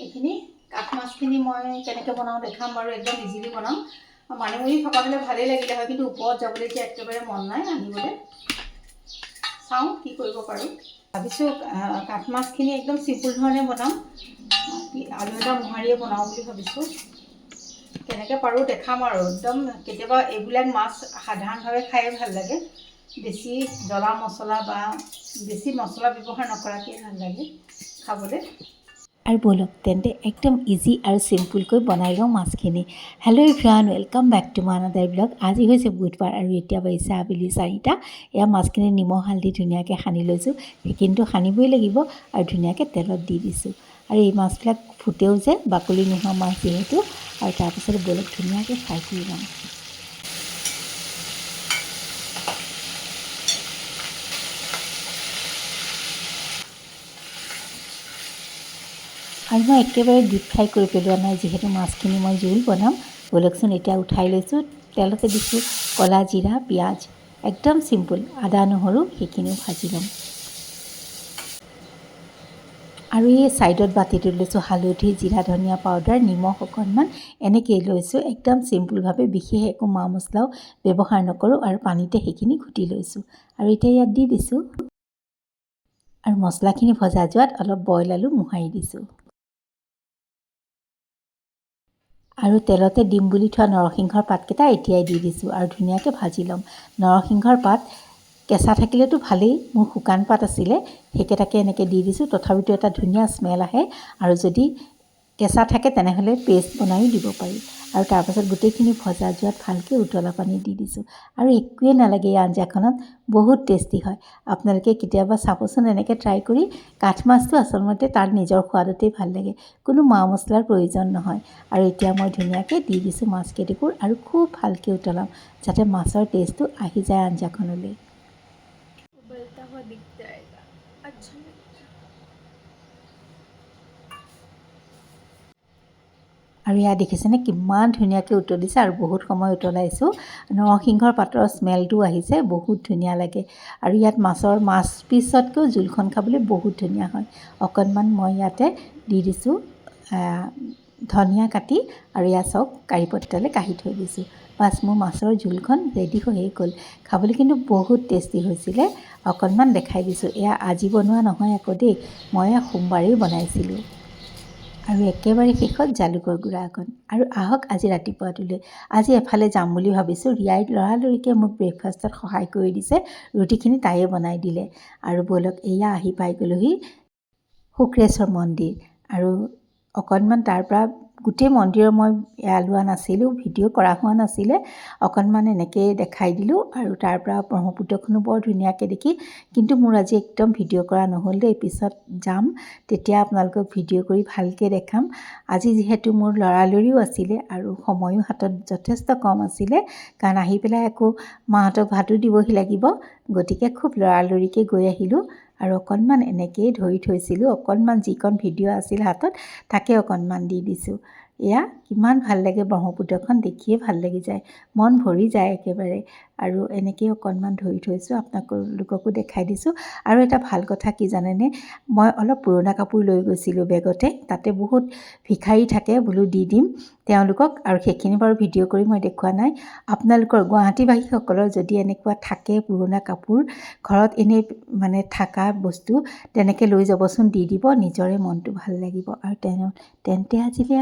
এইখিনি কাঠ মাছখিনি মই কেনেকৈ বনাওঁ দেখাম বাৰু। একদম ইজিলি বনাম। মানিমুনি থকা হ'লে ভালেই লাগিলে হয়, কিন্তু ওপৰত যাবলৈ এতিয়া একেবাৰে মন নাই আনিবলৈ। চাওঁ কি কৰিব পাৰোঁ। ভাবিছোঁ কাঠ মাছখিনি একদম চিম্পুল ধৰণে বনাম। আলু এটা মোহাৰিয়ে বনাওঁ বুলি ভাবিছোঁ। কেনেকৈ পাৰোঁ দেখাম আৰু। একদম কেতিয়াবা এইবিলাক মাছ সাধাৰণভাৱে খায়ে ভাল লাগে। বেছি জ্বলা মছলা বা বেছি মছলা ব্যৱহাৰ নকৰাকৈ ভাল লাগে খাবলৈ। আৰু বলক তেন্তে একদম ইজি আৰু চিম্পুলকৈ বনাই লওঁ মাছখিনি। Hello' everyone, welcome back to my another blog. আজি হৈছে বুধবাৰ আৰু এতিয়া বাজিছে আবেলি 4টা। এয়া মাছখিনি নিমখ হালধি ধুনীয়াকৈ সানি লৈছোঁ। সেইখিনিতো সানিবই লাগিব আৰু ধুনীয়াকৈ তেলত দি দিছোঁ। আৰু এই মাছবিলাক ফুটেও যে, বাকলি নোহোৱা মাছ যিহেতু। আৰু তাৰপিছত বলক ধুনীয়াকৈ ফ্ৰাই কৰি লওঁ। আৰু মই একেবাৰে ডিপ ফ্ৰাই কৰি পেলোৱা নাই, যিহেতু মাছখিনি মই জোল বনাম। বলকচোন এতিয়া উঠাই লৈছোঁ। তেলতে দিছোঁ ক'লা জিৰা, পিঁয়াজ, একদম চিম্পুল। আদা নহৰু সেইখিনিও ভাজি ল'ম। আৰু এই ছাইডত বাতিটোত লৈছোঁ হালধি, জিৰা, ধনিয়া পাউডাৰ, নিমখ অকণমান, এনেকৈয়ে লৈছোঁ। একদম চিম্পুলভাৱে, বিশেষ একো মা মছলাও ব্যৱহাৰ নকৰোঁ আৰু পানীতে সেইখিনি ঘুটি লৈছোঁ। আৰু এতিয়া ইয়াত দি দিছোঁ। আৰু মছলাখিনি ভজা যোৱাত অলপ বইল আলু মোহাৰি দিছোঁ। আৰু তেলতে দিম বুলি থোৱা নৰসিংহৰ পাতকেইটা এতিয়াই দি দিছোঁ আৰু ধুনীয়াকৈ ভাজি ল'ম। নৰসিংহৰ পাত কেঁচা থাকিলেতো ভালেই, মোৰ শুকান পাত আছিলে, সেইকেইটাকে এনেকৈ দি দিছোঁ। তথাপিতো এটা ধুনীয়া স্মেল আহে। আৰু যদি কেঁচা থাকে তেনেহ'লে পেষ্ট বনাইও দিব পাৰি। আৰু তাৰপাছত গোটেইখিনি ভজা যোৱাত ভালকৈ উতলা পানী দি দিছোঁ। আৰু একোৱেই নালাগে এই আঞ্জাখনত, বহুত টেষ্টি হয়। আপোনালোকে কেতিয়াবা চাবচোন এনেকৈ ট্ৰাই কৰি। কাঠ মাছটো আচলতে তাৰ নিজৰ সোৱাদতেই ভাল লাগে, কোনো মা মছলাৰ প্ৰয়োজন নহয়। আৰু এতিয়া মই ধুনীয়াকৈ দি দিছোঁ মাছকেইটুকুৰ আৰু খুব ভালকৈ উতলাম, যাতে মাছৰ টেষ্টটো আহি যায় আঞ্জাখনলৈ। আৰু এয়া দেখিছেনে কিমান ধুনীয়াকৈ উতলিছে আৰু বহুত সময় উতলাইছোঁ। নৰসিংহৰ পাতৰ স্মেলটো আহিছে, বহুত ধুনীয়া লাগে। আৰু ইয়াত মাছ পিচতকৈও জোলখন খাবলৈ বহুত ধুনীয়া হয়। অকণমান মই ইয়াতে দি দিছোঁ ধনিয়া কাটি, আৰু এয়া চাওক কাৰি পত্তালে কাঢ়ি থৈ দিছোঁ। বাছ, মোৰ মাছৰ জোলখন ৰেডি হৈয়ে গ'ল। খাবলৈ কিন্তু বহুত টেষ্টি হৈছিলে। অকণমান দেখাই দিছোঁ। এয়া আজি বনোৱা নহয় আকৌ দেই, মই সোমবাৰেই বনাইছিলোঁ। আৰু একেবাৰে শেষত জালুকৰ গুড়া অকণ। আৰু আহক আজি ৰাতিপুৱাটোলৈ। আজি এফালে যাম বুলি ভাবিছোঁ। ৰিয়াই লৰালৰিকৈ মোক ব্ৰেকফাষ্টত সহায় কৰি দিছে। ৰুটিখিনি তাইয়ে বনাই দিলে। আৰু বলক এয়া আহি পাই গ'লোহি শুক্ৰেশ্বৰ মন্দিৰ। আৰু অকণমান তাৰপৰা গোটেই মন্দিৰৰ মই এয়া লোৱা নাছিলোঁ, ভিডিঅ' কৰা হোৱা নাছিলে। অকণমান এনেকৈ দেখাই দিলোঁ। আৰু তাৰপৰা ব্ৰহ্মপুত্ৰখনো বৰ ধুনীয়াকৈ দেখি। কিন্তু মোৰ আজি একদম ভিডিঅ' কৰা নহ'ল দেই। পিছত যাম, তেতিয়া আপোনালোকক ভিডিঅ' কৰি ভালকৈ দেখাম। আজি যিহেতু মোৰ লৰালৰিও আছিলে আৰু সময়ো হাতত যথেষ্ট কম আছিলে, কাৰণ আহি পেলাই আকৌ মাহঁতক ভাতো দিবহি লাগিব। গতিকে খুব লৰালৰিকৈ গৈ আহিলোঁ। আৰু অকণমান এনেকৈয়ে ধৰি থৈছিলোঁ। অকণমান যিকণ ভিডিঅ' আছিল হাতত, তাকে অকণমান দি দিছোঁ। এয়া কিমান ভাল লাগে, ব্ৰহ্মপুত্ৰখন দেখিয়ে ভাল লাগি যায়, মন ভৰি যায় একেবাৰে। আৰু এনেকৈয়ে অকণমান ধৰি থৈছোঁ, আপোনালোককো দেখাই দিছোঁ। আৰু এটা ভাল কথা কি জানেনে, মই অলপ পুৰণা কাপোৰ লৈ গৈছিলোঁ বেগতে। তাতে বহুত ভিখাৰী থাকে, বোলো দি দিম তেওঁলোকক। আৰু সেইখিনি বাৰু ভিডিঅ' কৰি মই দেখুওৱা নাই। আপোনালোকৰ গুৱাহাটীবাসীসকলৰ যদি এনেকুৱা থাকে পুৰণা কাপোৰ, ঘৰত এনেই মানে থকা বস্তু, তেনেকৈ লৈ যাবচোন, দি দিব, নিজৰে মনটো ভাল লাগিব। আৰু তেন্তে আজিলৈ